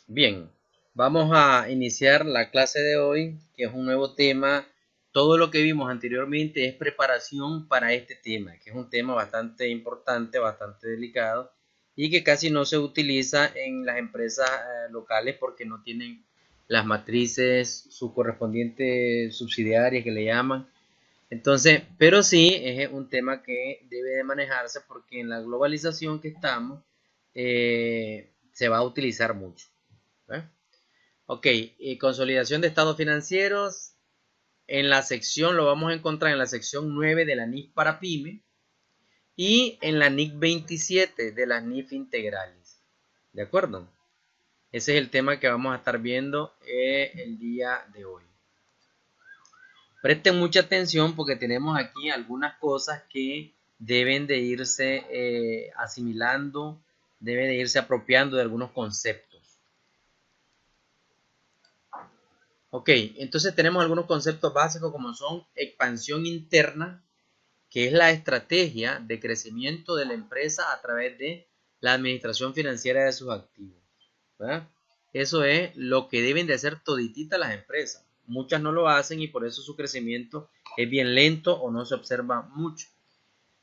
Bien, vamos a iniciar la clase de hoy, que es un nuevo tema. Todo lo que vimos anteriormente es preparación para este tema, que es un tema bastante importante, bastante delicado y que casi no se utiliza en las empresas locales porque no tienen las matrices, sus correspondientes subsidiarias que le llaman. Entonces, pero sí es un tema que debe de manejarse porque en la globalización que estamos se va a utilizar mucho. ¿Eh? Ok, consolidación de estados financieros. En la sección, lo vamos a encontrar en la sección 9 de la NIF para PYME y en la NIF 27 de las NIF integrales. ¿De acuerdo? Ese es el tema que vamos a estar viendo el día de hoy. Presten mucha atención porque tenemos aquí algunas cosas que deben de irse asimilando, deben de irse apropiando de algunos conceptos. Ok, entonces tenemos algunos conceptos básicos como son expansión interna, que es la estrategia de crecimiento de la empresa a través de la administración financiera de sus activos. ¿Verdad? Eso es lo que deben de hacer todititas las empresas. Muchas no lo hacen y por eso su crecimiento es bien lento o no se observa mucho.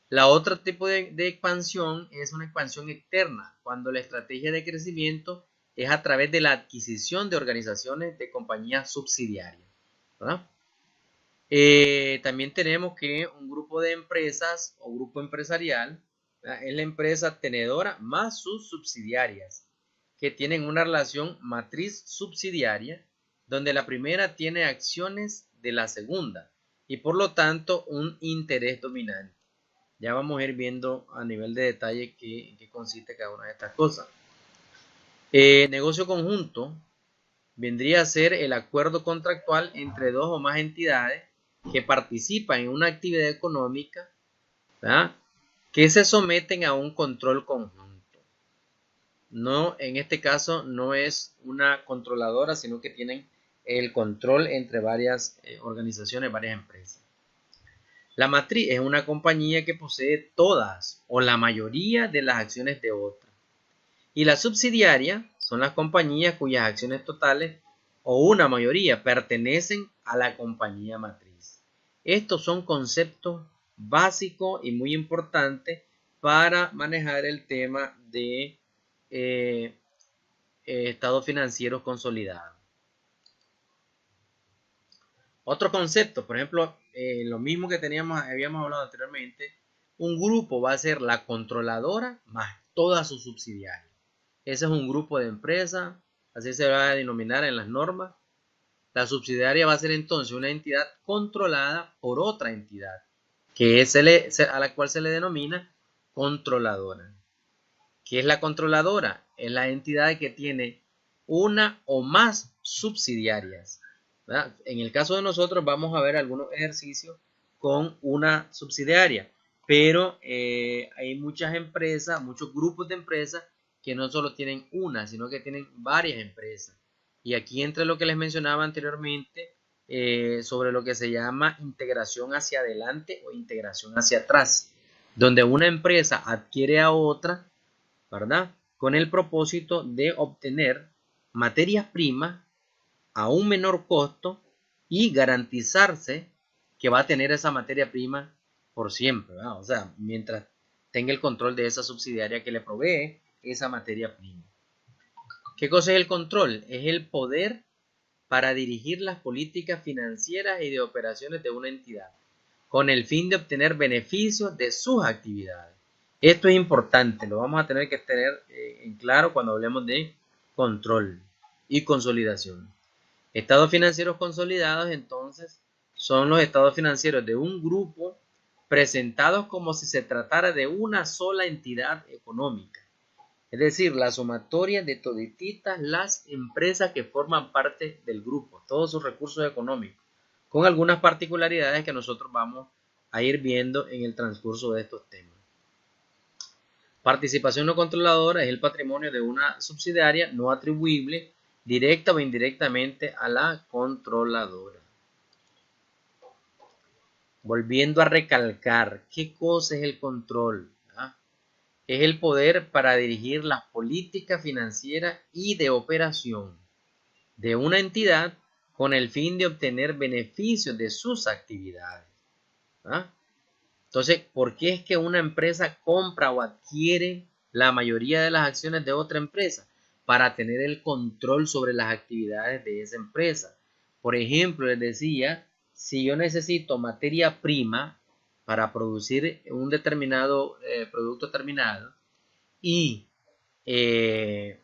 La otra tipo de expansión es una expansión externa, cuando la estrategia de crecimiento es a través de la adquisición de organizaciones de compañías subsidiarias. ¿Verdad? También tenemos que un grupo de empresas o grupo empresarial, ¿verdad? Es la empresa tenedora más sus subsidiarias, que tienen una relación matriz subsidiaria, donde la primera tiene acciones de la segunda y por lo tanto un interés dominante. Ya vamos a ir viendo a nivel de detalle en qué consiste cada una de estas cosas. Negocio conjunto vendría a ser el acuerdo contractual entre dos o más entidades que participan en una actividad económica, ¿verdad? Que se someten a un control conjunto. No, en este caso no es una controladora, sino que tienen el control entre varias organizaciones, varias empresas. La matriz es una compañía que posee todas o la mayoría de las acciones de otra. Y la subsidiaria son las compañías cuyas acciones totales o una mayoría pertenecen a la compañía matriz. Estos son conceptos básicos y muy importantes para manejar el tema de eh, estados financieros consolidados. Otro concepto, por ejemplo, lo mismo que habíamos hablado anteriormente, un grupo va a ser la controladora más todas sus subsidiarias. Ese es un grupo de empresas, así se va a denominar en las normas. La subsidiaria va a ser entonces una entidad controlada por otra entidad, que es a la cual se le denomina controladora. ¿Qué es la controladora? Es la entidad que tiene una o más subsidiarias. ¿Verdad? En el caso de nosotros vamos a ver algunos ejercicios con una subsidiaria, pero hay muchas empresas, muchos grupos de empresas que no solo tienen una, sino que tienen varias empresas. Y aquí entre lo que les mencionaba anteriormente sobre lo que se llama integración hacia adelante o integración hacia atrás, donde una empresa adquiere a otra, ¿verdad? Con el propósito de obtener materias primas a un menor costo y garantizarse que va a tener esa materia prima por siempre, ¿verdad? O sea, mientras tenga el control de esa subsidiaria que le provee esa materia prima. ¿Qué cosa es el control? Es el poder para dirigir las políticas financieras y de operaciones de una entidad, con el fin de obtener beneficios de sus actividades. Esto es importante, lo vamos a tener que tener en claro cuando hablemos de control y consolidación. Estados financieros consolidados, entonces, son los estados financieros de un grupo presentados como si se tratara de una sola entidad económica. Es decir, la sumatoria de todititas las empresas que forman parte del grupo, todos sus recursos económicos, con algunas particularidades que nosotros vamos a ir viendo en el transcurso de estos temas. Participación no controladora es el patrimonio de una subsidiaria no atribuible directa o indirectamente a la controladora. Volviendo a recalcar, ¿qué cosa es el control? ¿Ah? es el poder para dirigir las políticas financieras y de operación de una entidad con el fin de obtener beneficios de sus actividades. ¿Ah? Entonces, ¿por qué es que una empresa compra o adquiere la mayoría de las acciones de otra empresa? Para tener el control sobre las actividades de esa empresa. Por ejemplo, les decía, si yo necesito materia prima para producir un determinado producto terminado y eh,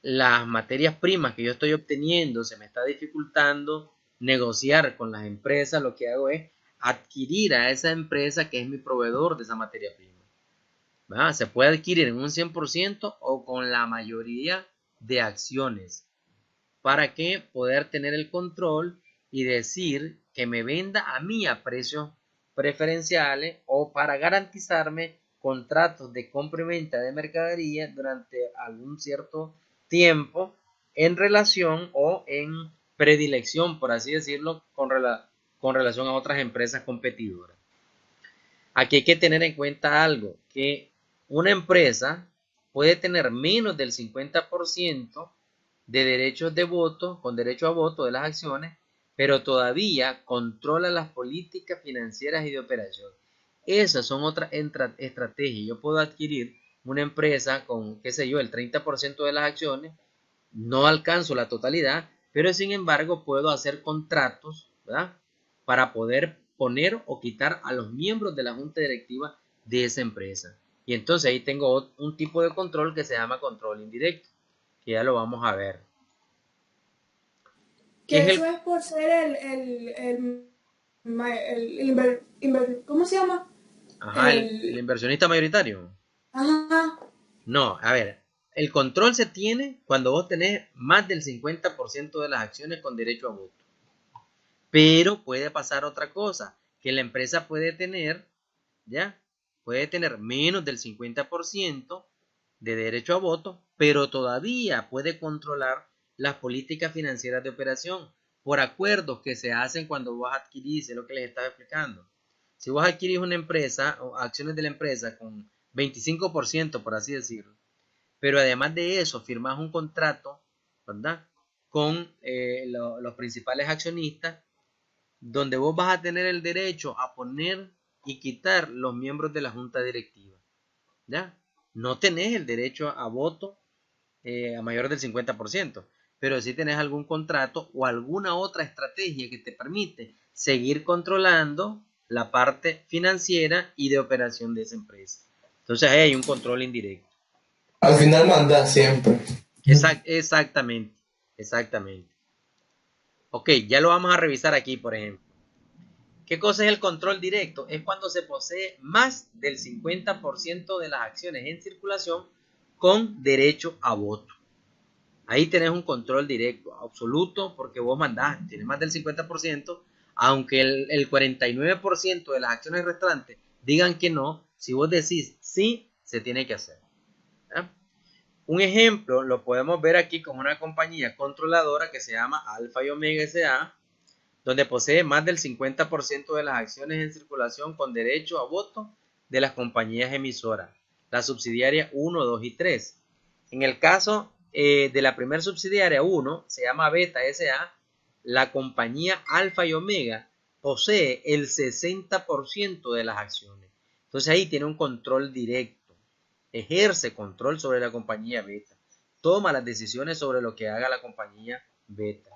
las materias primas que yo estoy obteniendo se me está dificultando negociar con las empresas, lo que hago es adquirir a esa empresa que es mi proveedor de esa materia prima. ¿Verdad? Se puede adquirir en un 100% o con la mayoría de acciones. ¿Para qué? Poder tener el control y decir que me venda a mí a precios preferenciales o para garantizarme contratos de compra y venta de mercadería durante algún cierto tiempo en relación o en predilección, por así decirlo, con relación a otras empresas competidoras. Aquí hay que tener en cuenta algo, que una empresa puede tener menos del 50% de derechos de voto, con derecho a voto de las acciones, pero todavía controla las políticas financieras y de operación. Esas son otras estrategias. Yo puedo adquirir una empresa con, qué sé yo, el 30% de las acciones, no alcanzo la totalidad, pero sin embargo puedo hacer contratos, ¿verdad? Para poder poner o quitar a los miembros de la junta directiva de esa empresa. Y entonces ahí tengo un tipo de control que se llama control indirecto, que ya lo vamos a ver. ¿Qué Que es eso el, es por ser ¿cómo se llama? ajá, el El, inversionista mayoritario? ajá, No, a ver, el control se tiene cuando vos tenés más del 50% de las acciones con derecho a voto. Pero puede pasar otra cosa, que la empresa puede tener, ¿ya? Puede tener menos del 50% de derecho a voto, pero todavía puede controlar las políticas financieras de operación por acuerdos que se hacen cuando vos adquirís, es lo que les estaba explicando. Si vos adquirís una empresa o acciones de la empresa con 25%, por así decirlo, pero además de eso firmas un contrato, ¿verdad? Con los principales accionistas donde vos vas a tener el derecho a poner y quitar los miembros de la junta directiva. ¿Ya? No tenés el derecho a voto a mayor del 50%, pero sí tenés algún contrato o alguna otra estrategia que te permite seguir controlando la parte financiera y de operación de esa empresa. Entonces ahí hay un control indirecto. Al final manda siempre. Exactamente, exactamente. Ok, ya lo vamos a revisar aquí, por ejemplo. ¿Qué cosa es el control directo? Es cuando se posee más del 50% de las acciones en circulación con derecho a voto. Ahí tenés un control directo, absoluto, porque vos mandás, tienes más del 50%, aunque el 49% de las acciones restantes digan que no, si vos decís sí, se tiene que hacer. ¿Ya? Un ejemplo lo podemos ver aquí con una compañía controladora que se llama Alfa y Omega SA, donde posee más del 50% de las acciones en circulación con derecho a voto de las compañías emisoras, la subsidiaria 1, 2 y 3. En el caso de la primera subsidiaria 1, se llama Beta SA, la compañía Alfa y Omega posee el 60% de las acciones. Entonces ahí tiene un control directo, ejerce control sobre la compañía Beta, toma las decisiones sobre lo que haga la compañía Beta.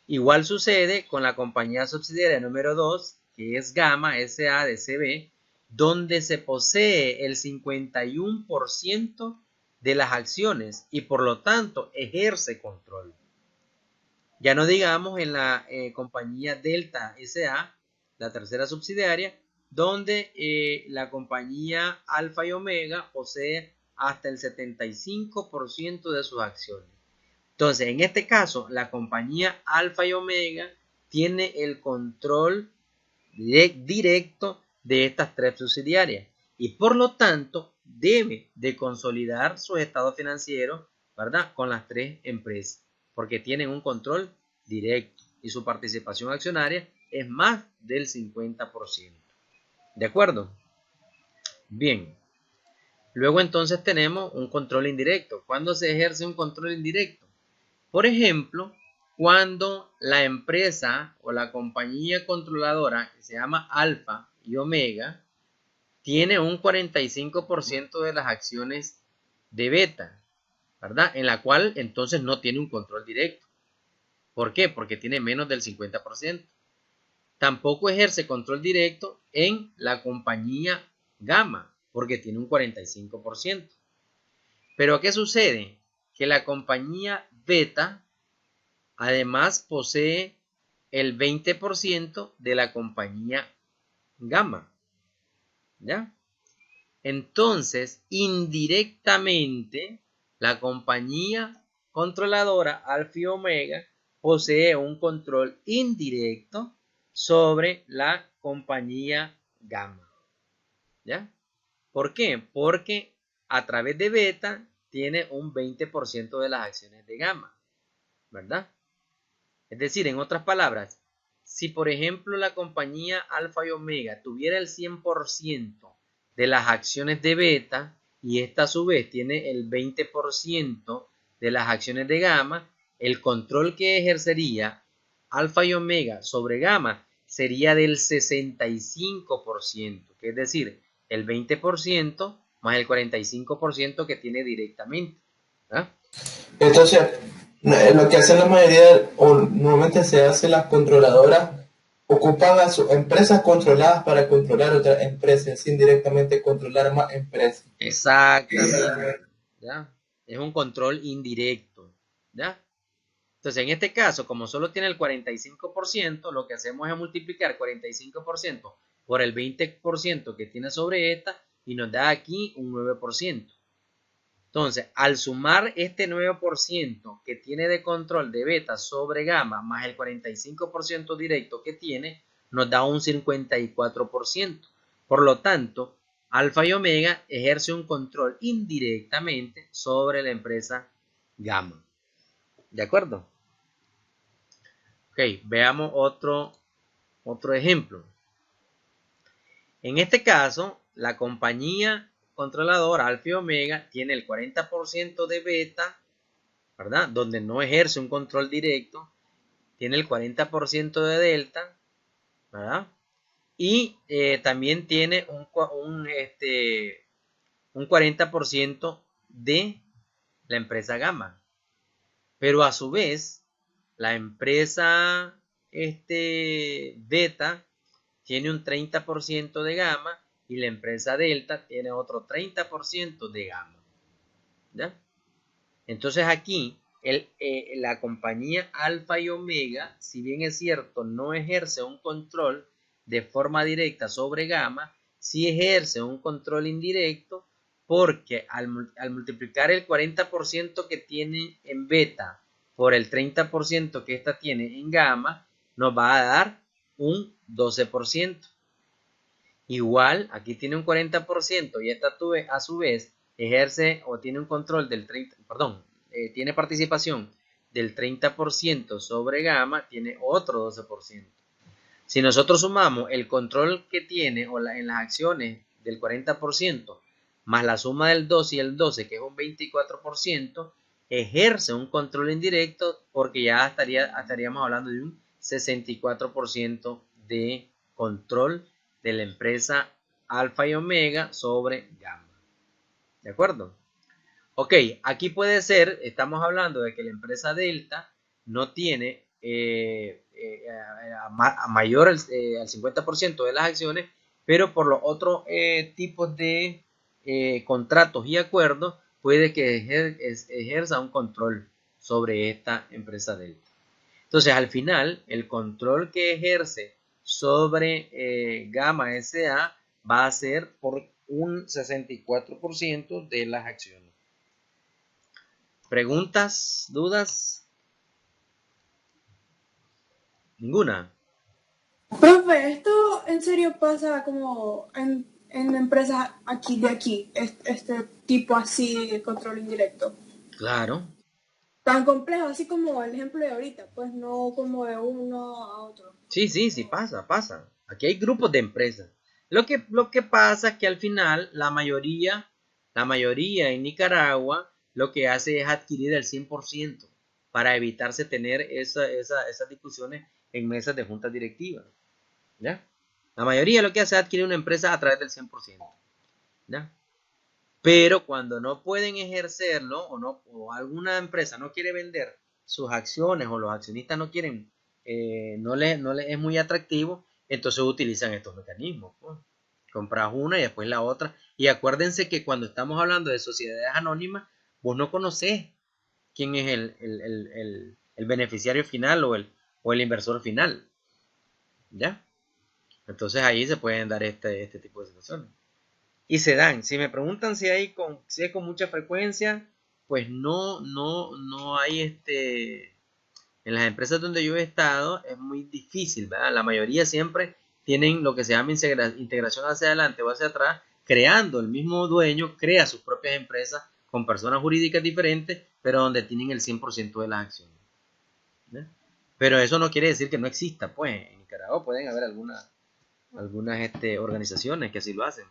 Igual sucede con la compañía subsidiaria número 2, que es Gamma SA de CB, donde se posee el 51% de las acciones y por lo tanto ejerce control. Ya no digamos en la compañía Delta SA, la tercera subsidiaria, donde la compañía Alfa y Omega posee hasta el 75% de sus acciones. Entonces, en este caso, la compañía Alfa y Omega tiene el control directo de estas tres subsidiarias y por lo tanto debe de consolidar sus estados financieros, ¿verdad? Con las tres empresas, porque tienen un control directo y su participación accionaria es más del 50%. ¿De acuerdo? Bien. Luego entonces tenemos un control indirecto. ¿Cuándo se ejerce un control indirecto? Por ejemplo, cuando la empresa o la compañía controladora, que se llama Alfa y Omega, tiene un 45% de las acciones de Beta, ¿verdad? En la cual entonces no tiene un control directo. ¿Por qué? Porque tiene menos del 50%. Tampoco ejerce control directo en la compañía Gamma, porque tiene un 45%. Pero ¿qué sucede? Que la compañía Beta además posee el 20% de la compañía Gamma, ¿ya? Entonces, indirectamente, la compañía controladora Alfa y Omega posee un control indirecto sobre la compañía Gamma, ¿ya? ¿Por qué? Porque a través de Beta tiene un 20% de las acciones de Gamma, ¿verdad? Es decir, en otras palabras, si por ejemplo la compañía Alfa y Omega tuviera el 100% de las acciones de Beta y esta a su vez tiene el 20% de las acciones de Gamma, el control que ejercería Alfa y Omega sobre Gamma sería del 65%, que es decir, el 20% más el 45% que tiene directamente, ¿verdad? Entonces, lo que hacen la mayoría, o normalmente se hace las controladoras, ocupan a sus empresas controladas para controlar otras empresas, sin directamente controlar más empresas. Exactamente, ¿ya? Es un control indirecto, ¿ya? Entonces, en este caso, como solo tiene el 45%, lo que hacemos es multiplicar 45% por el 20% que tiene sobre esta y nos da aquí un 9%. Entonces, al sumar este 9% que tiene de control de beta sobre gamma más el 45% directo que tiene, nos da un 54%. Por lo tanto, alfa y omega ejerce un control indirectamente sobre la empresa gamma. ¿De acuerdo? Ok, veamos otro ejemplo. En este caso, la compañía controladora alfa y omega tiene el 40% de beta, ¿verdad? Donde no ejerce un control directo, tiene el 40% de delta, ¿verdad? Y también tiene un 40% de la empresa gamma. Pero a su vez, la empresa beta tiene un 30% de gamma y la empresa delta tiene otro 30% de gamma, ¿ya? Entonces aquí la compañía alfa y omega, si bien es cierto, no ejerce un control de forma directa sobre gamma, sí ejerce un control indirecto porque al multiplicar el 40% que tiene en beta por el 30% que ésta tiene en gamma, nos va a dar un 12%. Igual, aquí tiene un 40% y esta a su vez ejerce o tiene un control del 30%, perdón, tiene participación del 30% sobre gamma, tiene otro 12%. Si nosotros sumamos el control que tiene en las acciones del 40% más la suma del 2 y el 12, que es un 24%, ejerce un control indirecto porque ya estaríamos hablando de un 64% de control de la empresa alfa y omega sobre gamma. ¿De acuerdo? Ok, aquí puede ser, estamos hablando de que la empresa delta no tiene a mayor al 50% de las acciones, pero por los otros tipos de contratos y acuerdos puede que ejerza un control sobre esta empresa delta. Entonces, al final, el control que ejerce sobre Gamma SA va a ser por un 64% de las acciones. ¿Preguntas? ¿Dudas? Ninguna. Profe, ¿esto en serio pasa como en empresas aquí, este tipo así de control indirecto? Claro. Tan complejo, así como el ejemplo de ahorita, pues no como de uno a otro. Sí, pasa. Aquí hay grupos de empresas. Lo que pasa es que al final la mayoría La mayoría en Nicaragua lo que hace es adquirir el 100% para evitarse tener esas discusiones en mesas de juntas directivas. ¿Ya? La mayoría lo que hace es adquirir una empresa a través del 100%. ¿Ya? Pero cuando no pueden ejercerlo o alguna empresa no quiere vender sus acciones o los accionistas no quieren, no les es muy atractivo, entonces utilizan estos mecanismos. Pues. Compras una y después la otra. Y acuérdense que cuando estamos hablando de sociedades anónimas, vos no conocés quién es el beneficiario final o el inversor final. ¿Ya? Entonces ahí se pueden dar este tipo de situaciones. Y se dan. Si me preguntan si es con mucha frecuencia, pues no hay en las empresas donde yo he estado es muy difícil, ¿verdad? La mayoría siempre tienen lo que se llama integración hacia adelante o hacia atrás, creando el mismo dueño, crea sus propias empresas con personas jurídicas diferentes, pero donde tienen el 100% de las acciones. ¿Ya? Pero eso no quiere decir que no exista, pues en Nicaragua pueden haber algunas organizaciones que así lo hacen.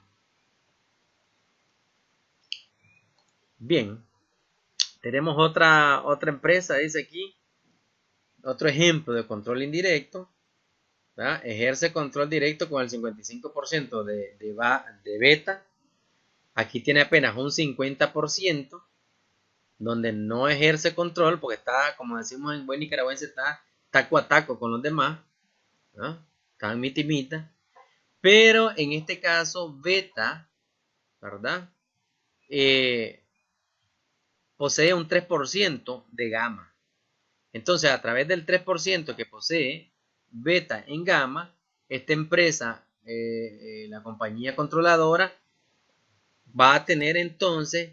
Bien, tenemos otra empresa, dice aquí, otro ejemplo de control indirecto, ¿verdad? Ejerce control directo con el 55% de beta. Aquí tiene apenas un 50%, donde no ejerce control, porque está, como decimos en buen nicaragüense, está taco a taco con los demás, ¿no? Está en mitimita. Pero en este caso, beta, ¿verdad? Posee un 3% de gamma. Entonces, a través del 3% que posee beta en gamma, esta empresa, la compañía controladora, va a tener entonces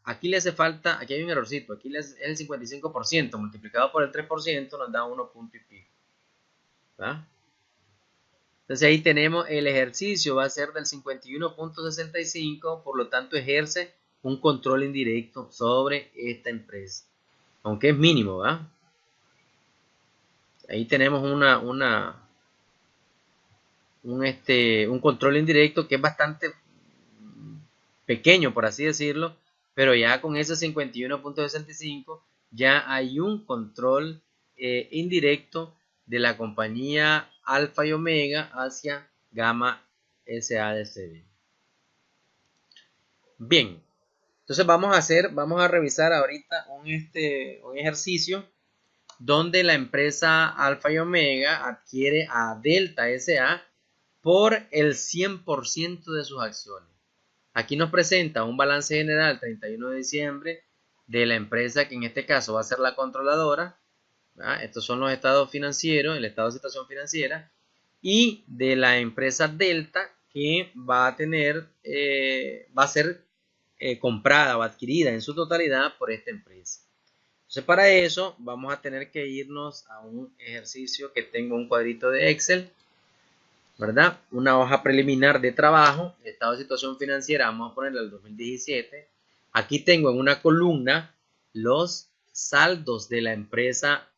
aquí le hace falta, aquí hay un errorcito, aquí es el 55%, multiplicado por el 3% nos da 1 punto y pico. ¿Va? Entonces ahí tenemos el ejercicio, va a ser del 51.65, por lo tanto ejerce un control indirecto sobre esta empresa, aunque es mínimo, ¿verdad? Ahí tenemos un control indirecto que es bastante pequeño, por así decirlo, pero ya con ese 51.65 ya hay un control indirecto de la compañía Alfa y Omega hacia Gamma SADCB. Bien, entonces vamos a revisar ahorita un ejercicio donde la empresa Alfa y Omega adquiere a Delta SA por el 100% de sus acciones. Aquí nos presenta un balance general 31 de diciembre de la empresa que en este caso va a ser la controladora. ¿Verdad? Estos son los estados financieros, el estado de situación financiera, y de la empresa Delta que va a ser comprada o adquirida en su totalidad por esta empresa. Entonces para eso vamos a tener que irnos a un ejercicio que tengo un cuadrito de Excel, ¿verdad? Una hoja preliminar de trabajo, estado de situación financiera, vamos a ponerle al 2017. Aquí tengo en una columna los saldos de la empresa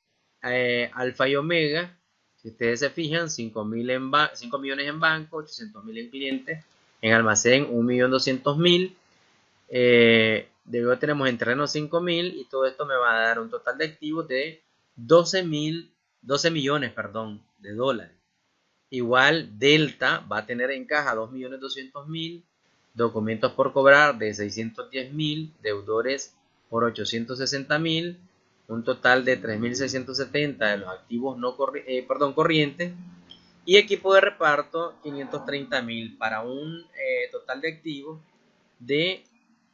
Alfa y Omega. Si ustedes se fijan, 5 millones en banco, 800.000 en clientes, en almacén 1.200.000. Luego tenemos en terreno 5.000 y todo esto me va a dar un total de activos de 12 millones de dólares. Igual Delta va a tener en caja 2.200.000, documentos por cobrar de 610.000, deudores por 860.000, un total de 3.670 de los activos corrientes, y equipo de reparto 530.000 para un total de activos de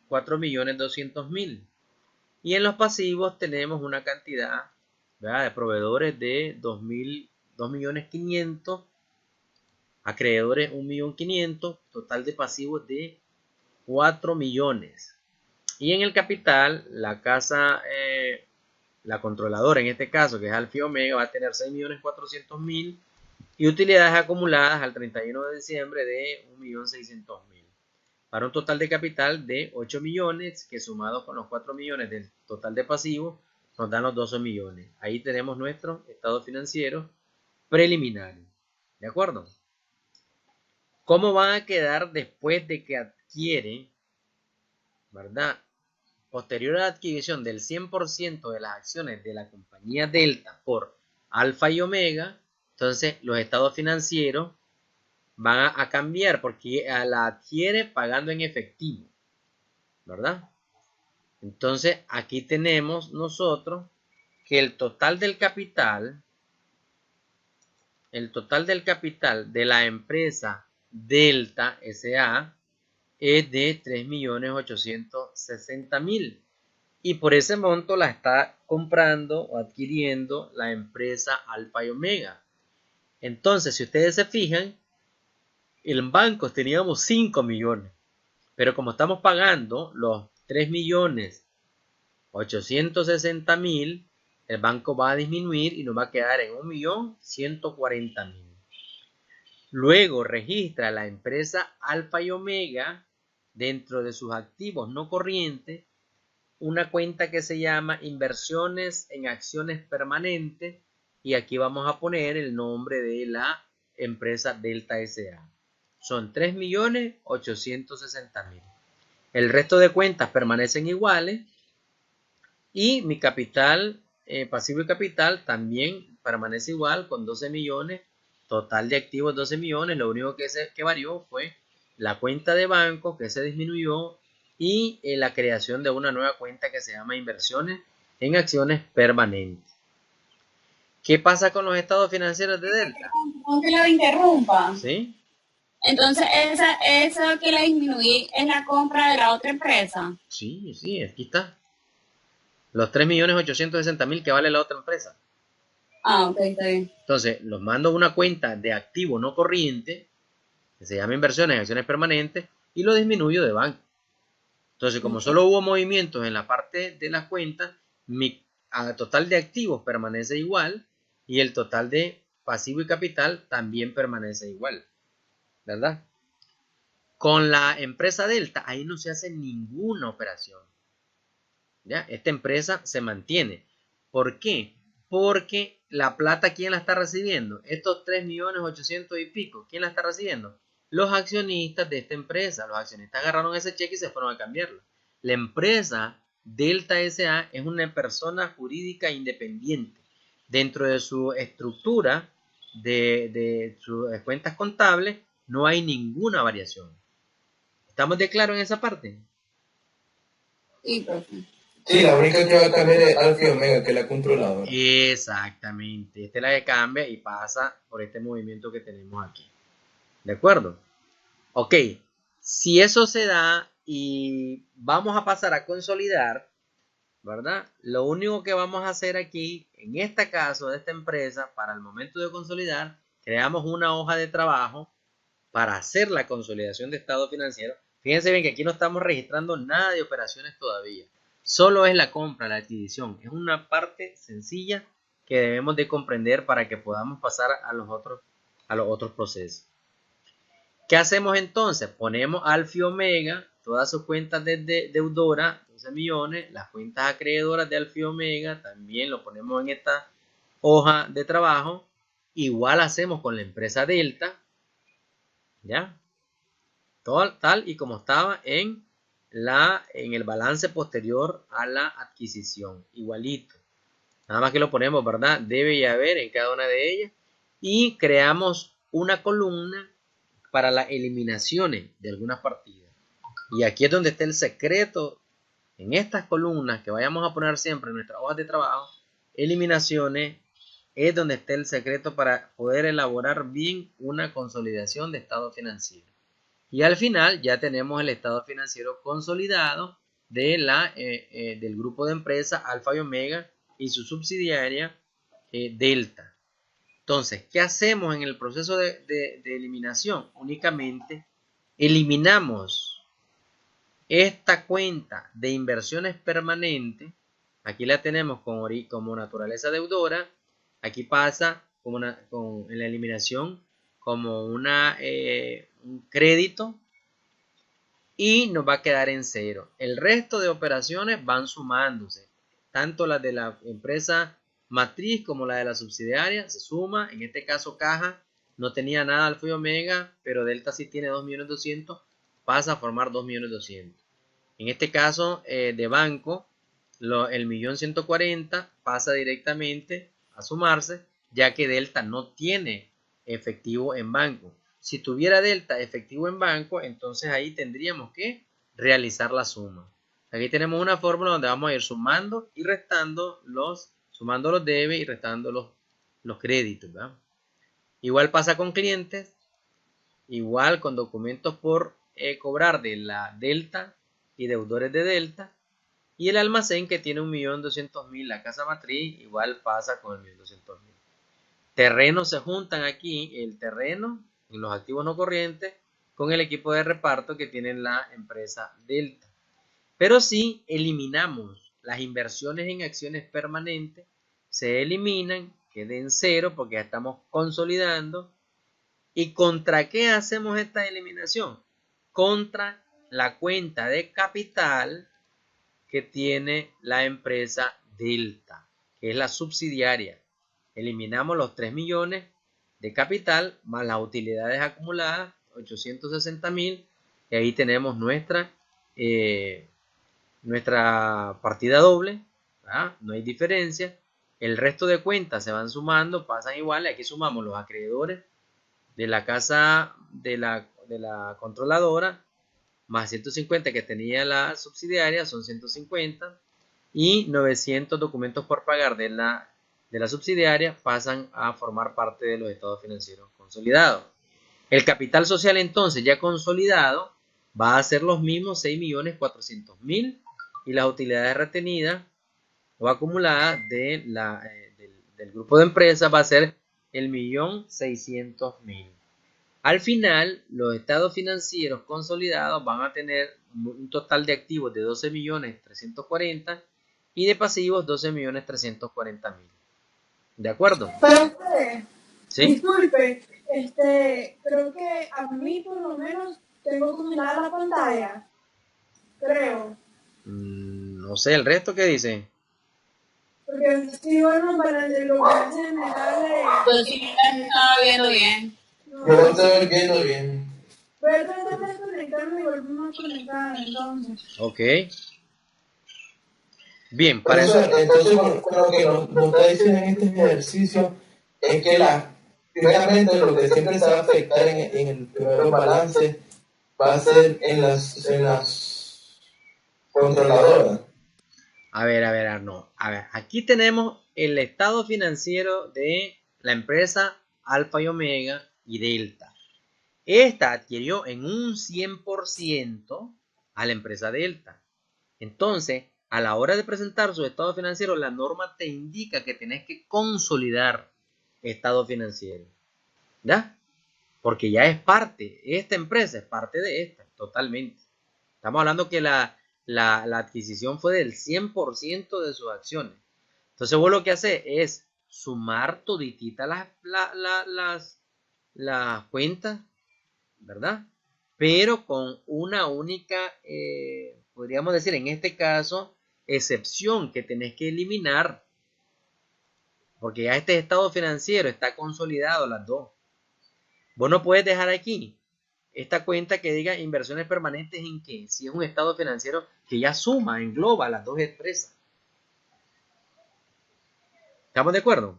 4.200.000. Y en los pasivos tenemos una cantidad, ¿verdad?, de proveedores de 2.500.000, acreedores 1.500.000, total de pasivos de 4 millones. Y en el capital, la controladora en este caso, que es Alfa y Omega, va a tener 6.400.000 y utilidades acumuladas al 31 de diciembre de 1.600.000, para un total de capital de 8 millones, que sumados con los 4 millones del total de pasivos nos dan los 12 millones. Ahí tenemos nuestro estado financiero preliminar. ¿De acuerdo? ¿Cómo van a quedar después de que adquiere ¿verdad? Posterior a la adquisición del 100% de las acciones de la compañía Delta por Alfa y Omega, entonces los estados financieros van a cambiar porque la adquiere pagando en efectivo, ¿verdad? Entonces aquí tenemos nosotros que el total del capital de la empresa Delta S.A. es de 3.860.000 y por ese monto la está comprando o adquiriendo la empresa Alfa y Omega. Entonces, si ustedes se fijan, en bancos teníamos 5 millones, pero como estamos pagando los 3.860.000, el banco va a disminuir y nos va a quedar en 1.140.000. Luego registra la empresa Alfa y Omega dentro de sus activos no corrientes una cuenta que se llama inversiones en acciones permanentes y aquí vamos a poner el nombre de la empresa Delta S.A. Son 3.860.000. El resto de cuentas permanecen iguales y mi capital pasivo y capital también permanece igual con 12 millones. Total de activos 12 millones. Lo único que varió fue la cuenta de banco que se disminuyó y la creación de una nueva cuenta que se llama inversiones en acciones permanentes. ¿Qué pasa con los estados financieros de Delta? Aunque lo interrumpa. ¿Sí? Entonces, eso que le disminuí es la compra de la otra empresa. Sí, aquí está. Los 3.860.000 que vale la otra empresa. Ah, ok, está bien. Entonces, los mando a una cuenta de activo no corriente, que se llama inversiones en acciones permanentes, y lo disminuyo de banco. Entonces, como solo hubo movimientos en la parte de las cuentas, mi total de activos permanece igual y el total de pasivo y capital también permanece igual, ¿verdad? Con la empresa Delta, ahí no se hace ninguna operación. ¿Ya? Esta empresa se mantiene. ¿Por qué? Porque la plata, ¿quién la está recibiendo? Estos 3.800.000 y pico, ¿quién la está recibiendo? Los accionistas de esta empresa. Los accionistas agarraron ese cheque y se fueron a cambiarlo. La empresa Delta S.A. es una persona jurídica independiente. Dentro de su estructura de sus cuentas contables no hay ninguna variación. ¿Estamos de claro en esa parte? Sí, profe. Sí, la única que va a cambiar es Alfa y Omega, que es la controladora. Exactamente. Esta es la que cambia y pasa por este movimiento que tenemos aquí. ¿De acuerdo? Ok. Si eso se da y vamos a pasar a consolidar, ¿verdad? Lo único que vamos a hacer aquí, en este caso de esta empresa, para el momento de consolidar, creamos una hoja de trabajo para hacer la consolidación de estado financiero. Fíjense bien que aquí no estamos registrando nada de operaciones todavía. Solo es la compra, la adquisición. Es una parte sencilla que debemos de comprender para que podamos pasar a los otros procesos. ¿Qué hacemos entonces? Ponemos Alfa y Omega, todas sus cuentas de deudora, 12 millones, las cuentas acreedoras de Alfa y Omega, también lo ponemos en esta hoja de trabajo. Igual hacemos con la empresa Delta, ¿ya? Tal y como estaba en el balance posterior a la adquisición, igualito. Nada más que lo ponemos, ¿verdad? Debe y haber en cada una de ellas. Y creamos una columna para las eliminaciones de algunas partidas. Y aquí es donde está el secreto. En estas columnas que vayamos a poner siempre en nuestras hojas de trabajo, eliminaciones, es donde está el secreto para poder elaborar bien una consolidación de estado financiero. Y al final ya tenemos el estado financiero consolidado del grupo de empresas Alfa y Omega y su subsidiaria Delta. Entonces, ¿qué hacemos en el proceso de eliminación? Únicamente eliminamos esta cuenta de inversiones permanentes. Aquí la tenemos como naturaleza deudora. Aquí pasa en la eliminación como un crédito y nos va a quedar en cero. El resto de operaciones van sumándose, tanto las de la empresa matriz como la de la subsidiaria se suma. En este caso Caja no tenía nada Alfa y Omega, pero Delta sí tiene 2.200.000, pasa a formar 2.200.000. En este caso de banco, el 1.140.000 pasa directamente a sumarse, ya que Delta no tiene efectivo en banco. Si tuviera Delta efectivo en banco, entonces ahí tendríamos que realizar la suma. Aquí tenemos una fórmula donde vamos a ir sumando y restando sumando los debes y restando los créditos, ¿verdad? Igual pasa con clientes, igual con documentos por cobrar de la Delta y deudores de Delta. Y el almacén que tiene 1.200.000, la casa matriz, igual pasa con el 1.200.000. Terrenos se juntan aquí, el terreno y los activos no corrientes con el equipo de reparto que tiene la empresa Delta. Pero si eliminamos las inversiones en acciones permanentes, se eliminan, queden cero porque ya estamos consolidando. ¿Y contra qué hacemos esta eliminación? Contra la cuenta de capital que tiene la empresa Delta, que es la subsidiaria. Eliminamos los 3 millones de capital más las utilidades acumuladas, 860.000, y ahí tenemos nuestra partida doble, ¿verdad? No hay diferencia. El resto de cuentas se van sumando, pasan igual. Aquí sumamos los acreedores de la casa de la controladora, más 150 que tenía la subsidiaria, son 150, y 900 documentos por pagar de la subsidiaria pasan a formar parte de los estados financieros consolidados. El capital social entonces ya consolidado va a ser los mismos 6.400.000 y las utilidades retenidas o acumuladas del grupo de empresas va a ser el 1.600.000. Al final, los estados financieros consolidados van a tener un total de activos de 12.340.000 y de pasivos 12.340.000. ¿De acuerdo? Pero, ¿Sí? disculpe, creo que a mí por lo menos tengo combinada la pantalla. Creo. No sé, ¿el resto qué dice? Porque si bueno, para lo que hacen me sale. Pues sí, la estaba viendo bien. Yo lo estoy viendo bien. Voy a tratar de desconectarme y volvemos a conectar entonces. Ok. Bien, para eso. Entonces con lo que nos está diciendo en este ejercicio es que primeramente lo que siempre se va a afectar en el primer balance va a ser en las controladoras. A ver, no. A ver, aquí tenemos el estado financiero de la empresa Alfa y Omega y Delta. Esta adquirió en un 100% a la empresa Delta. Entonces, a la hora de presentar su estado financiero, la norma te indica que tenés que consolidar estado financiero. ¿Ya? Porque ya es parte, esta empresa es parte de esta, totalmente. Estamos hablando que la adquisición fue del 100% de sus acciones. Entonces vos lo que haces es sumar toditita las cuentas, ¿verdad? Pero con una única, podríamos decir en este caso, excepción que tenés que eliminar. Porque ya este estado financiero está consolidado las dos. Vos no puedes dejar aquí esta cuenta que diga inversiones permanentes en que si es un estado financiero que ya suma, engloba las dos empresas. ¿Estamos de acuerdo?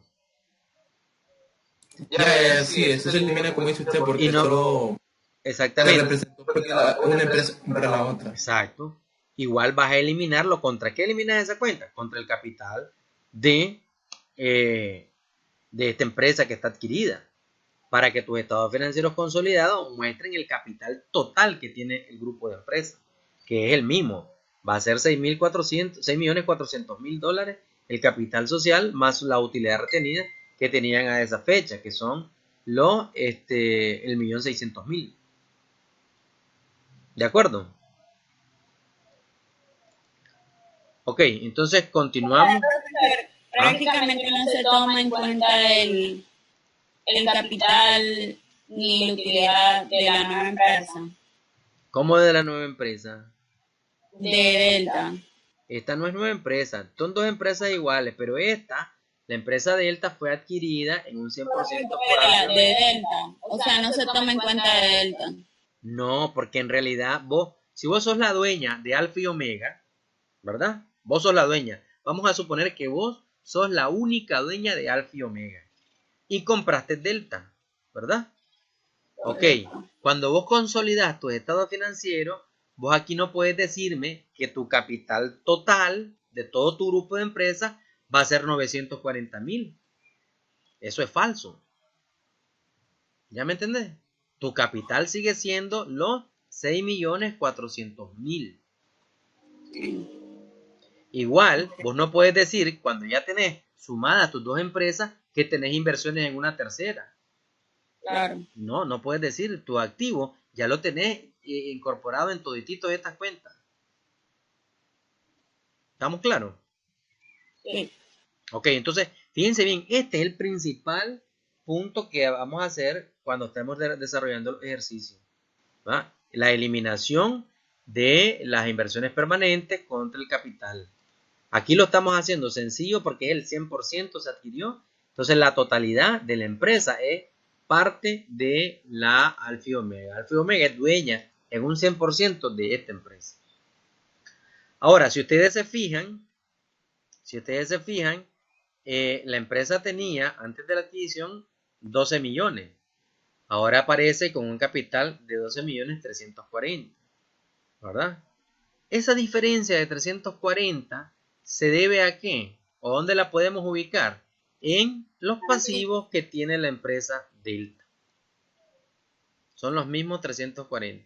Ya, sí, eso se elimina como dice usted porque no, solo exactamente. se representó porque una empresa compra la otra. Exacto. Igual vas a eliminarlo. ¿Contra qué eliminas esa cuenta? Contra el capital de esta empresa que está adquirida. Para que tus estados financieros consolidados muestren el capital total que tiene el grupo de empresas, que es el mismo. Va a ser $6.400.000 el capital social más la utilidad retenida que tenían a esa fecha, que son el 1.600.000. ¿De acuerdo? Ok, entonces continuamos. Prácticamente no se toma en cuenta el capital ni la utilidad de la nueva empresa. ¿Cómo de la nueva empresa? De Delta. Esta no es nueva empresa, son dos empresas iguales, pero la empresa Delta fue adquirida en un 100% por la de Delta. O sea, no se toma en cuenta de Delta. No, porque en realidad vos Si vos sos la dueña de Alfa y Omega, ¿verdad? Vos sos la dueña. Vamos a suponer que vos sos la única dueña de Alfa y Omega. Y compraste Delta, ¿verdad? Ok. Cuando vos consolidás tus estados financieros, vos aquí no puedes decirme que tu capital total de todo tu grupo de empresas va a ser 940.000. Eso es falso. ¿Ya me entendés? Tu capital sigue siendo los 6.400.000. Igual, vos no puedes decir, cuando ya tenés sumadas tus dos empresas, que tenés inversiones en una tercera. Claro. No, no puedes decir, tu activo ya lo tenés incorporado en todititos estas cuentas. ¿Estamos claros? Sí. Ok, entonces, fíjense bien, este es el principal punto que vamos a hacer cuando estemos desarrollando los ejercicios. ¿Va? La eliminación de las inversiones permanentes contra el capital. Aquí lo estamos haciendo sencillo porque el 100% se adquirió. Entonces, la totalidad de la empresa es parte de la Alfa y Omega. Alfa y Omega es dueña en un 100% de esta empresa. Ahora, si ustedes se fijan, la empresa tenía, antes de la adquisición, 12 millones. Ahora aparece con un capital de 12.340.000, ¿verdad? Esa diferencia de 340 se debe a qué, o dónde la podemos ubicar, en los pasivos que tiene la empresa Delta. Son los mismos 340.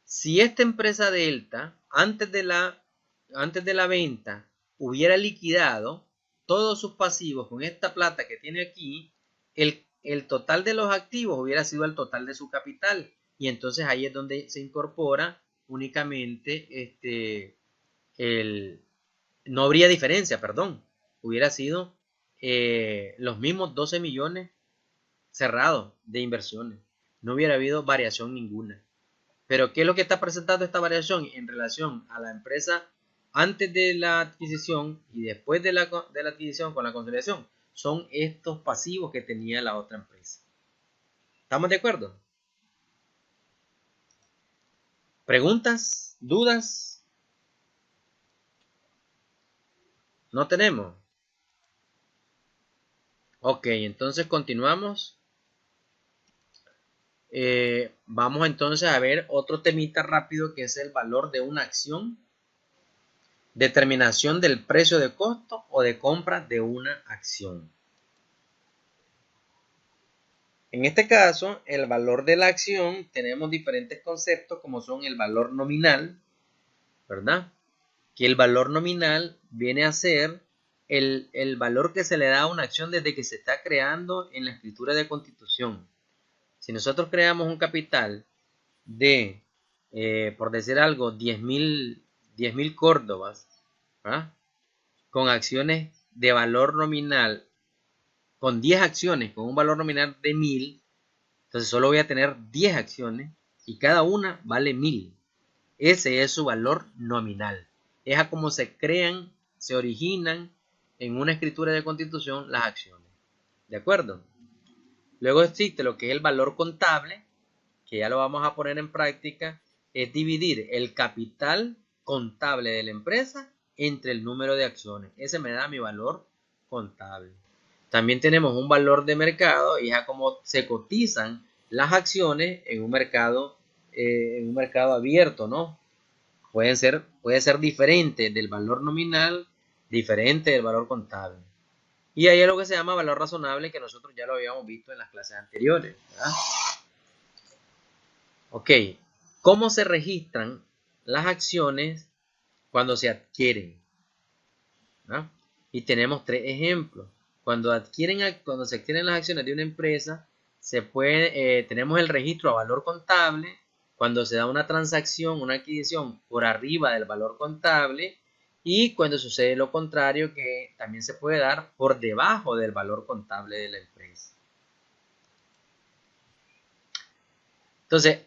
Si esta empresa Delta, antes de la venta, hubiera liquidado todos sus pasivos con esta plata que tiene aquí, el total de los activos hubiera sido el total de su capital. Y entonces ahí es donde se incorpora únicamente no habría diferencia, perdón. Hubiera sido los mismos 12 millones cerrados de inversiones. No hubiera habido variación ninguna. Pero ¿qué es lo que está presentando esta variación en relación a la empresa antes de la adquisición y después de la adquisición con la consolidación? Son estos pasivos que tenía la otra empresa. ¿Estamos de acuerdo? ¿Preguntas? ¿Dudas? ¿No tenemos? Ok, entonces continuamos. Vamos entonces a ver otro temita rápido que es el valor de una acción. Determinación del precio de costo o de compra de una acción. En este caso, el valor de la acción, tenemos diferentes conceptos como son el valor nominal, ¿verdad? Que el valor nominal viene a ser el valor que se le da a una acción desde que se está creando en la escritura de constitución. Si nosotros creamos un capital de, por decir algo, 10.000 córdobas, ¿verdad? Con acciones de valor nominal, con 10 acciones, con un valor nominal de 1.000, entonces solo voy a tener 10 acciones y cada una vale 1.000. Ese es su valor nominal. Es a cómo se crean, se originan en una escritura de constitución las acciones. ¿De acuerdo? Luego existe lo que es el valor contable, que ya lo vamos a poner en práctica, es dividir el capital contable de la empresa entre el número de acciones. Ese me da mi valor contable. También tenemos un valor de mercado y es a cómo se cotizan las acciones en un mercado abierto, ¿no? Puede ser diferente del valor nominal, diferente del valor contable. Y ahí es lo que se llama valor razonable, que nosotros ya lo habíamos visto en las clases anteriores, ¿verdad? Ok, ¿cómo se registran las acciones cuando se adquieren? ¿Ah? Y tenemos 3 ejemplos. Cuando se adquieren las acciones de una empresa, tenemos el registro a valor contable. Cuando se da una transacción, una adquisición por arriba del valor contable, y cuando sucede lo contrario, que también se puede dar por debajo del valor contable de la empresa. Entonces,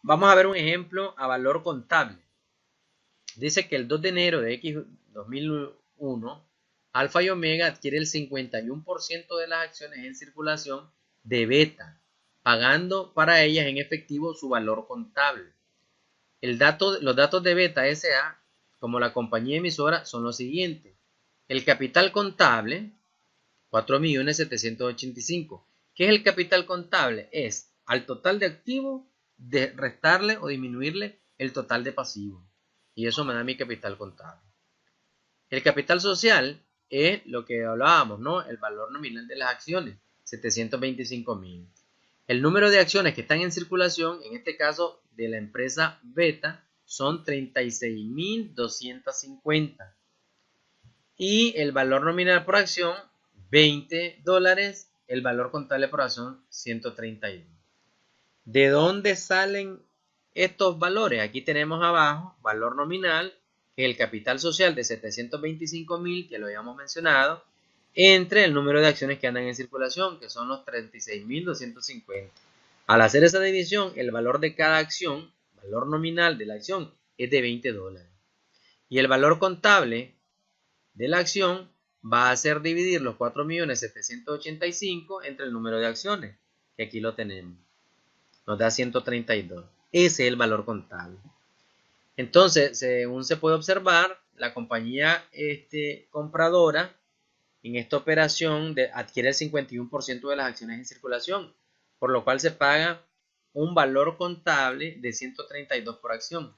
vamos a ver un ejemplo a valor contable. Dice que el 2 de enero de X 2001, Alfa y Omega adquiere el 51% de las acciones en circulación de Beta, pagando para ellas en efectivo su valor contable. Los datos de Beta S.A. como la compañía emisora son los siguientes. El capital contable, 4.785.000. ¿Qué es el capital contable? Es al total de activos de restarle o disminuirle el total de pasivos. Y eso me da mi capital contable. El capital social es lo que hablábamos, ¿no? El valor nominal de las acciones, 725.000. El número de acciones que están en circulación, en este caso de la empresa Beta, son 36.250. Y el valor nominal por acción, $20. El valor contable por acción, 132. ¿De dónde salen estos valores? Aquí tenemos abajo, valor nominal, que es el capital social de 725.000, que lo habíamos mencionado, entre el número de acciones que andan en circulación, que son los 36.250. Al hacer esa división, el valor de cada acción, valor nominal de la acción, es de $20. Y el valor contable de la acción va a ser dividir los 4.785.000 entre el número de acciones, que aquí lo tenemos. Nos da 132. Ese es el valor contable. Entonces, según se puede observar, la compañía compradora en esta operación adquiere el 51% de las acciones en circulación, por lo cual se paga un valor contable de 132 por acción.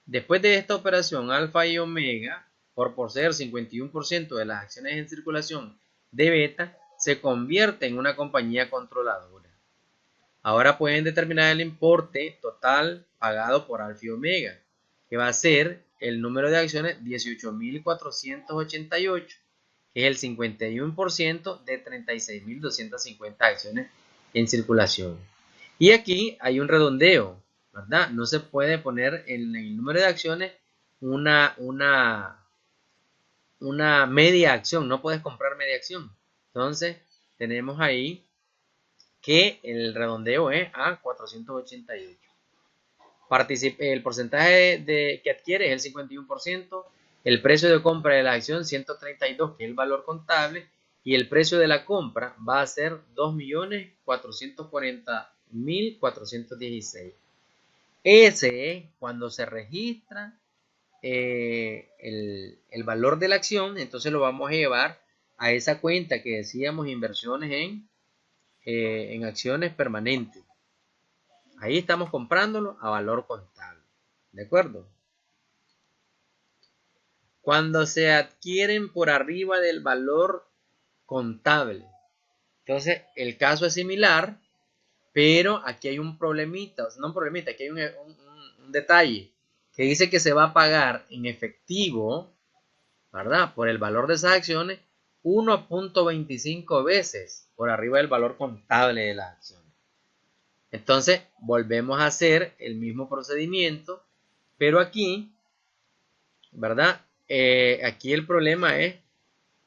Después de esta operación, Alfa y Omega, por poseer 51% de las acciones en circulación de Beta, se convierte en una compañía controladora. Ahora pueden determinar el importe total pagado por Alfa y Omega, que va a ser el número de acciones 18.488, que es el 51% de 36.250 acciones en circulación. Y aquí hay un redondeo, ¿verdad? No se puede poner en el número de acciones una media acción, no puedes comprar media acción. Entonces, tenemos ahí que el redondeo es a 488. El porcentaje que adquiere es el 51%, el precio de compra de la acción 132, que es el valor contable, y el precio de la compra va a ser 2.440.416. Ese es cuando se registra el valor de la acción. Entonces lo vamos a llevar a esa cuenta que decíamos, inversiones en acciones permanentes. Ahí estamos comprándolo a valor contable. ¿De acuerdo? Cuando se adquieren por arriba del valor contable. Entonces, el caso es similar, pero aquí hay un problemita, no un problemita, aquí hay un detalle que dice que se va a pagar en efectivo, ¿verdad? Por el valor de esas acciones, 1.25 veces por arriba del valor contable de las acciones. Entonces, volvemos a hacer el mismo procedimiento, pero aquí, ¿verdad? Aquí el problema es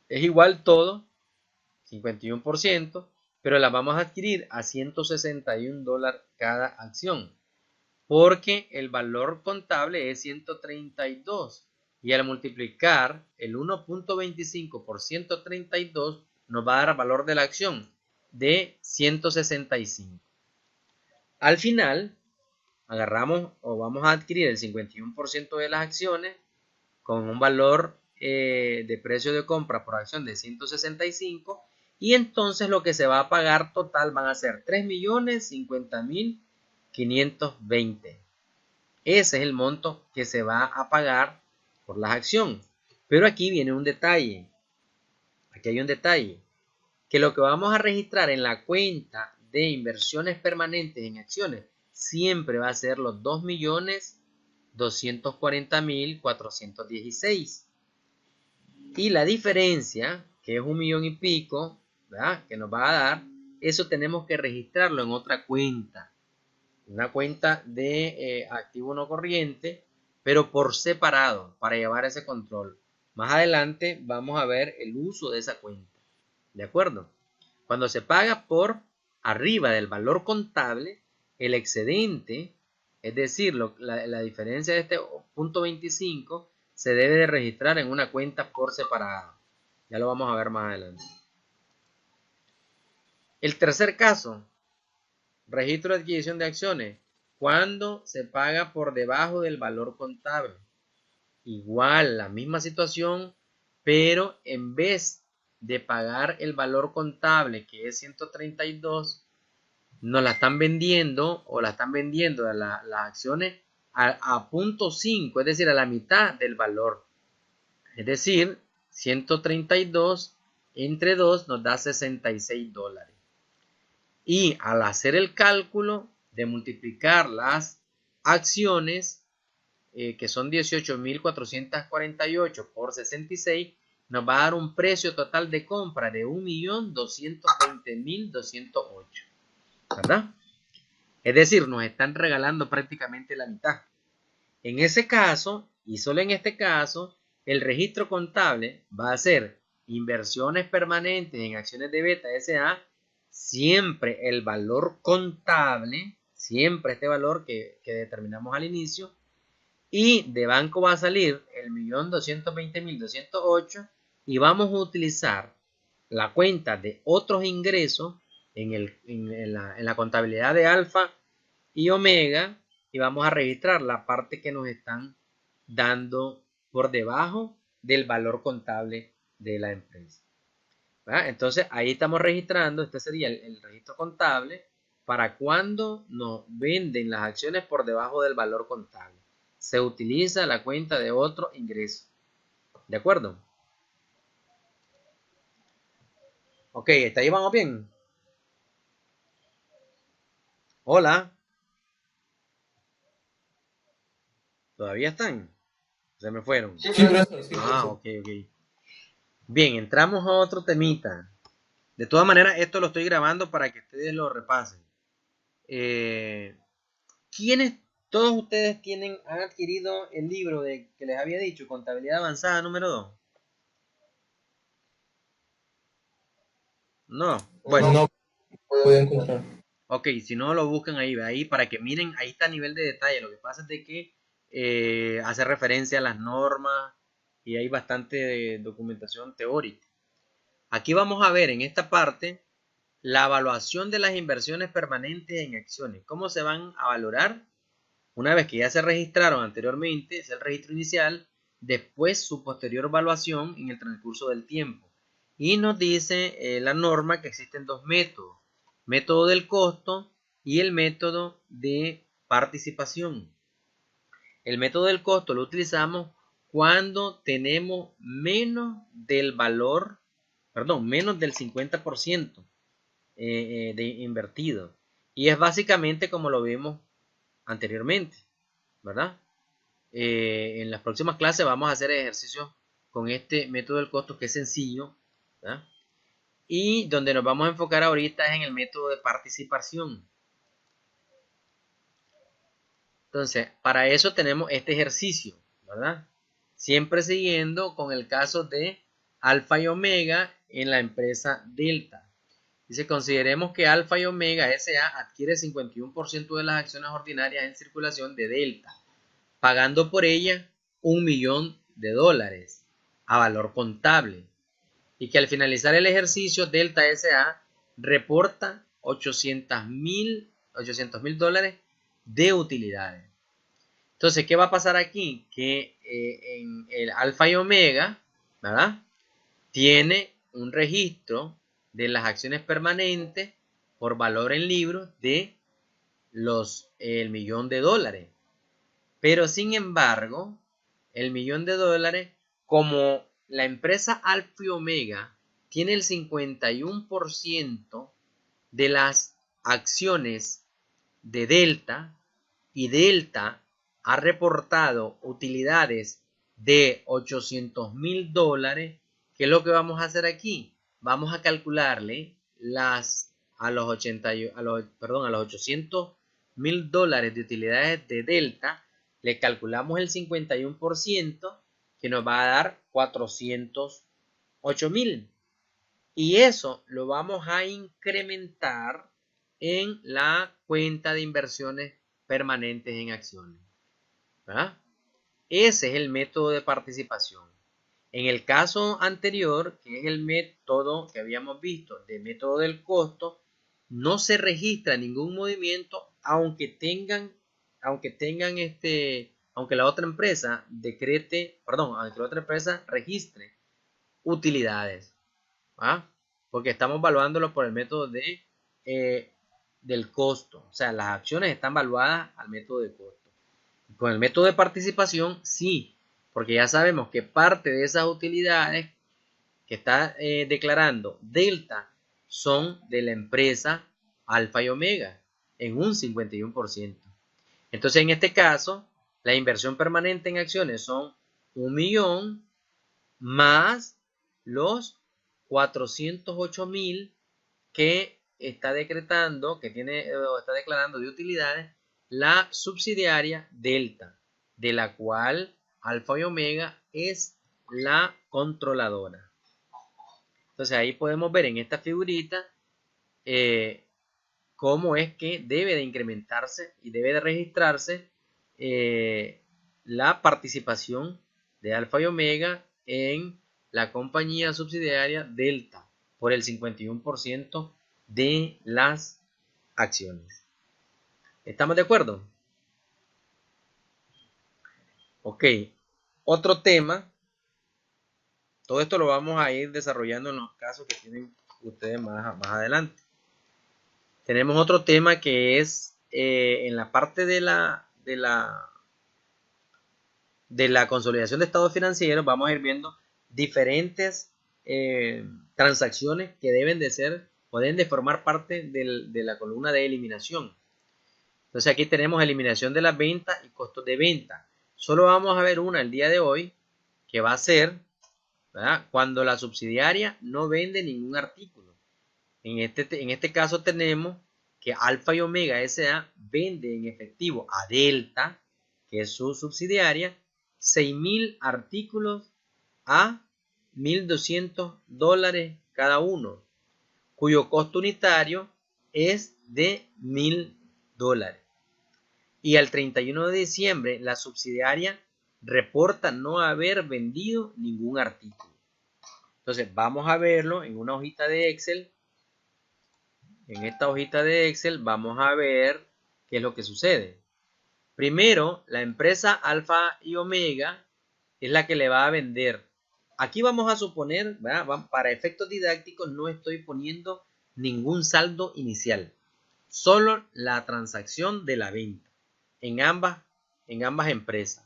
igual todo, 51%, pero la vamos a adquirir a $161 cada acción, porque el valor contable es 132, y al multiplicar el 1.25 por 132 nos va a dar valor de la acción de 165. Al final, agarramos o vamos a adquirir el 51% de las acciones con un valor de precio de compra por acción de 165, y entonces lo que se va a pagar total van a ser 3.050.520. Ese es el monto que se va a pagar por las acciones. Pero aquí viene un detalle. Aquí hay un detalle. Que lo que vamos a registrar en la cuenta de inversiones permanentes en acciones siempre va a ser los 2.240.416. Y la diferencia, que es 1 millón y pico, ¿verdad?, que nos va a dar, eso tenemos que registrarlo en otra cuenta. Una cuenta de activo no corriente, pero por separado, para llevar ese control. Más adelante vamos a ver el uso de esa cuenta. ¿De acuerdo? Cuando se paga por arriba del valor contable, el excedente, es decir, la diferencia de este punto 25, se debe de registrar en una cuenta por separado. Ya lo vamos a ver más adelante. El tercer caso, registro de adquisición de acciones. cuando se paga por debajo del valor contable. Igual, la misma situación, pero en vez de pagar el valor contable, que es 132, nos la están vendiendo o la están vendiendo las acciones a 0.5, es decir, a la mitad del valor. Es decir, 132 entre 2 nos da 66 dólares. Y al hacer el cálculo de multiplicar las acciones, que son 18.448 por 66, nos va a dar un precio total de compra de 1.220.208, ¿verdad? Es decir, nos están regalando prácticamente la mitad. En ese caso, y solo en este caso, el registro contable va a ser inversiones permanentes en acciones de Beta S.A., siempre el valor contable, siempre este valor que determinamos al inicio, y de banco va a salir el 1.220.208 y vamos a utilizar la cuenta de otros ingresos en la contabilidad de Alfa y Omega y vamos a registrar la parte que nos están dando por debajo del valor contable de la empresa. ¿Verdad? Entonces ahí estamos registrando, este sería el registro contable para cuando nos venden las acciones por debajo del valor contable. Se utiliza la cuenta de otro ingreso. ¿De acuerdo? Ok, ¿está ahí vamos bien? Hola. ¿Todavía están? Se me fueron. Sí, profesor, sí, Ah, profesor. ok. Bien, entramos a otro temita. De todas maneras, esto lo estoy grabando para que ustedes lo repasen. ¿Quiénes, todos ustedes han adquirido el libro que les había dicho, Contabilidad Avanzada número 2? No. Bueno, No puedo encontrar. ok, si no lo buscan ahí para que miren, ahí está a nivel de detalle. Lo que pasa es de que hace referencia a las normas y hay bastante documentación teórica. Aquí vamos a ver en esta parte la evaluación de las inversiones permanentes en acciones. ¿Cómo se van a valorar? Una vez que ya se registraron anteriormente, es el registro inicial, después su posterior evaluación en el transcurso del tiempo. Y nos dice la norma que existen dos métodos: método del costo y el método de participación. El método del costo lo utilizamos cuando tenemos menos del valor, perdón, menos del 50% de invertido. Y es básicamente como lo vimos anteriormente, ¿verdad? En las próximas clases vamos a hacer ejercicios con este método del costo, que es sencillo, ¿verdad? Y donde nos vamos a enfocar ahorita es en el método de participación. Entonces, para eso tenemos este ejercicio, ¿verdad? Siempre siguiendo con el caso de Alfa y Omega en la empresa Delta. Dice, consideremos que Alfa y Omega S.A. adquiere 51% de las acciones ordinarias en circulación de Delta, pagando por ella $1.000.000 a valor contable, y que al finalizar el ejercicio Delta S.A. reporta $800.000 de utilidades. Entonces, ¿qué va a pasar aquí? Que en el Alfa y Omega, ¿verdad?, tiene un registro de las acciones permanentes por valor en libros de el $1.000.000. Pero sin embargo, el $1.000.000, como la empresa Alfa y Omega tiene el 51% de las acciones de Delta, y Delta ha reportado utilidades de $800.000, ¿qué es lo que vamos a hacer aquí? Vamos a calcularle a los $800.000 de utilidades de Delta, le calculamos el 51%, que nos va a dar $408.000. Y eso lo vamos a incrementar en la cuenta de inversiones permanentes en acciones, ¿verdad? Ese es el método de participación. En el caso anterior, que es el método que habíamos visto, de método del costo, no se registra ningún movimiento aunque tengan aunque tengan aunque la otra empresa aunque la otra empresa registre utilidades, ¿ah? Porque estamos valuándolo por el método del costo, o sea, las acciones están valuadas al método de costo. Con el método de participación, sí, porque ya sabemos que parte de esas utilidades que está declarando Delta son de la empresa Alfa y Omega en un 51%. Entonces, en este caso, la inversión permanente en acciones son 1 millón más los 408.000 que está decretando, está declarando de utilidades la subsidiaria Delta, de la cual Alfa y Omega es la controladora. Entonces ahí podemos ver en esta figurita cómo es que debe de incrementarse y debe de registrarse la participación de Alfa y Omega en la compañía subsidiaria Delta por el 51% de las acciones. ¿Estamos de acuerdo? Ok, otro tema. Todo esto lo vamos a ir desarrollando en los casos que tienen ustedes más adelante. Tenemos otro tema que es en la parte de la consolidación de estados financieros. Vamos a ir viendo diferentes transacciones que deben de ser o deben de formar parte de la columna de eliminación. Entonces aquí tenemos eliminación de las ventas y costos de venta. Solo vamos a ver una el día de hoy, que va a ser, ¿verdad?, cuando la subsidiaria no vende ningún artículo. En este caso tenemos que Alfa y Omega S.A. vende en efectivo a Delta, que es su subsidiaria, 6.000 artículos a $1.200 cada uno, cuyo costo unitario es de $1.000. Y al 31 de diciembre la subsidiaria reporta no haber vendido ningún artículo. Entonces vamos a verlo en una hojita de Excel. En esta hojita de Excel vamos a ver qué es lo que sucede. Primero, la empresa Alfa y Omega es la que le va a vender. Aquí vamos a suponer, ¿verdad?, para efectos didácticos no estoy poniendo ningún saldo inicial, solo la transacción de la venta en ambas empresas.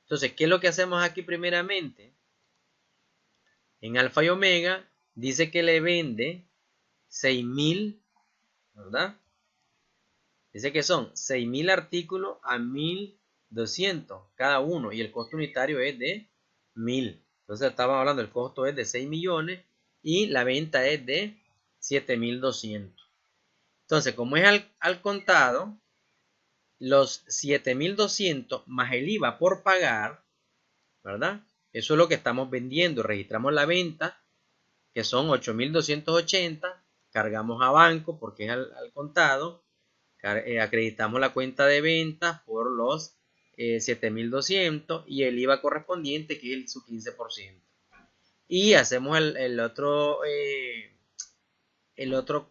Entonces, ¿qué es lo que hacemos aquí primeramente? En Alfa y Omega dice que le vende 6.000, ¿verdad? Dice que son 6.000 artículos a 1.200 cada uno y el costo unitario es de 1.000. Entonces estamos hablando, el costo es de 6 millones y la venta es de 7.200. Entonces, como es al contado, los 7.200 más el IVA por pagar, ¿verdad? Eso es lo que estamos vendiendo. Registramos la venta, que son 8.280, cargamos a banco porque es al contado, acreditamos la cuenta de ventas por los 7.200 y el IVA correspondiente, que es su 15%. Y hacemos el otro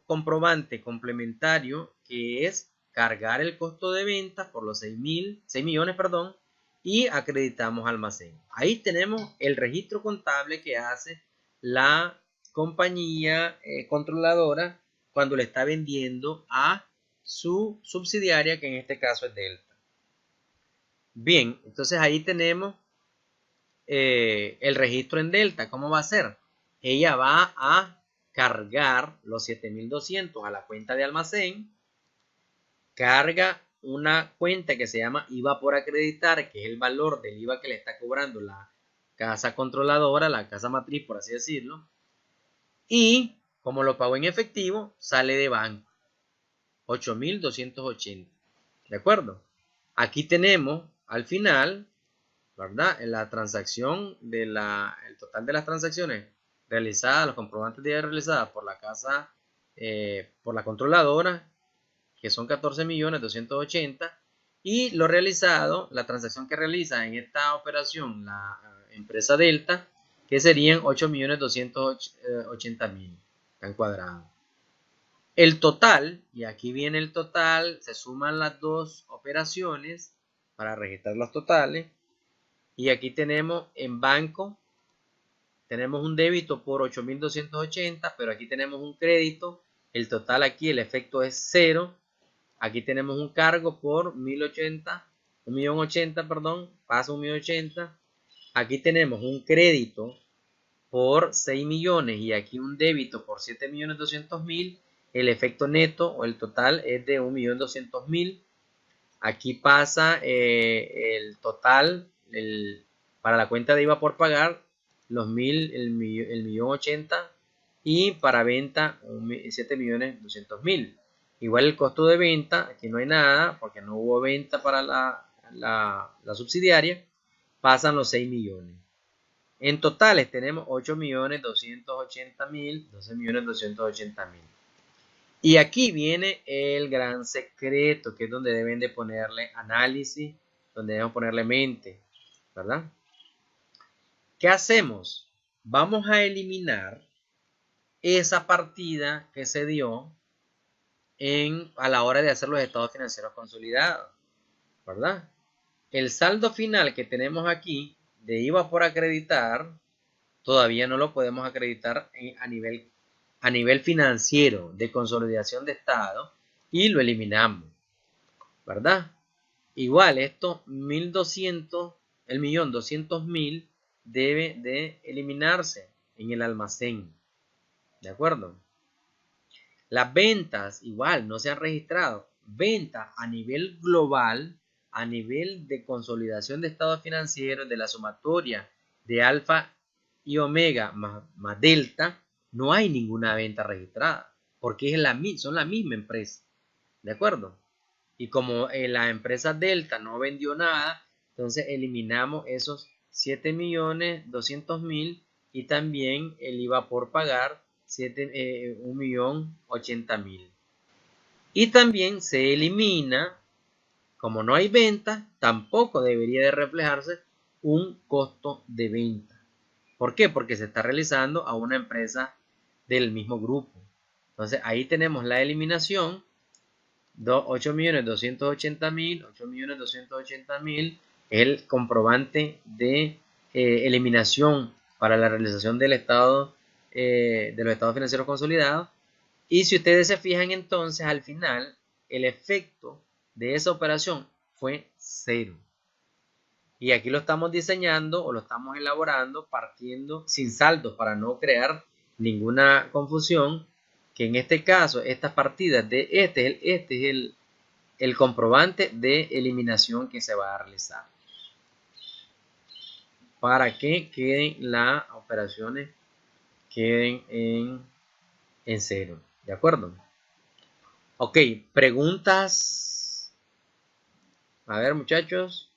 comprobante complementario, que es cargar el costo de ventas por los 6 millones, y acreditamos almacén. Ahí tenemos el registro contable que hace la compañía controladora cuando le está vendiendo a su subsidiaria, que en este caso es Delta. Bien, entonces ahí tenemos el registro en Delta. ¿Cómo va a ser? Ella va a cargar los 7.200 a la cuenta de almacén, carga una cuenta que se llama IVA por acreditar, que es el valor del IVA que le está cobrando la casa controladora, la casa matriz, por así decirlo, y como lo pagó en efectivo, sale de banco 8.280. ¿De acuerdo? Aquí tenemos al final, ¿verdad?, en la transacción el total de las transacciones realizadas, los comprobantes de realizadas por la casa, por la controladora, que son 14.280.000, y lo realizado, la transacción que realiza en esta operación la empresa Delta, que serían 8.280.000 en cuadrado. El total, y aquí viene el total, se suman las dos operaciones para registrar los totales. Y aquí tenemos en banco, tenemos un débito por 8.280, pero aquí tenemos un crédito. El total aquí, el efecto es 0. Aquí tenemos un cargo por 1.080, perdón, pasa 1.080. Aquí tenemos un crédito por 6 millones y aquí un débito por 7.200.000. El efecto neto o el total es de 1.200.000. Aquí pasa el total para la cuenta de IVA por pagar, el 1.080.000 y para venta 7.200.000. Igual el costo de venta, aquí no hay nada porque no hubo venta para la subsidiaria, pasan los 6 millones. En totales tenemos 8.280.000, 12.280.000. Y aquí viene el gran secreto, que es donde deben de ponerle análisis, donde deben ponerle mente, ¿verdad? ¿Qué hacemos? Vamos a eliminar esa partida que se dio a la hora de hacer los estados financieros consolidados, ¿verdad? El saldo final que tenemos aquí de IVA por acreditar, todavía no lo podemos acreditar a nivel financiero de consolidación de estado y lo eliminamos, ¿verdad? Igual esto 1.200, el 1.200.000 debe de eliminarse en el almacén, ¿de acuerdo? Las ventas igual no se han registrado. Ventas a nivel global, a nivel de consolidación de estados financieros de la sumatoria de alfa y omega más delta, no hay ninguna venta registrada, porque son la misma empresa, ¿de acuerdo? Y como la empresa delta no vendió nada, entonces eliminamos esos 7.200.000 y también el IVA por pagar 1.080.000. Y también se elimina, como no hay venta, tampoco debería de reflejarse un costo de venta. ¿Por qué? Porque se está realizando a una empresa del mismo grupo. Entonces ahí tenemos la eliminación, 8.280.000, 8.280.000, el comprobante de eliminación para la realización del estado, de los estados financieros consolidados. Y si ustedes se fijan entonces al final, el efecto de esa operación fue 0. Y aquí lo estamos diseñando o lo estamos elaborando partiendo sin saldos para no crear ninguna confusión, que en este caso estas partidas de este es el comprobante de eliminación que se va a realizar para que las operaciones queden en 0, ¿de acuerdo? Ok, preguntas. A ver, muchachos.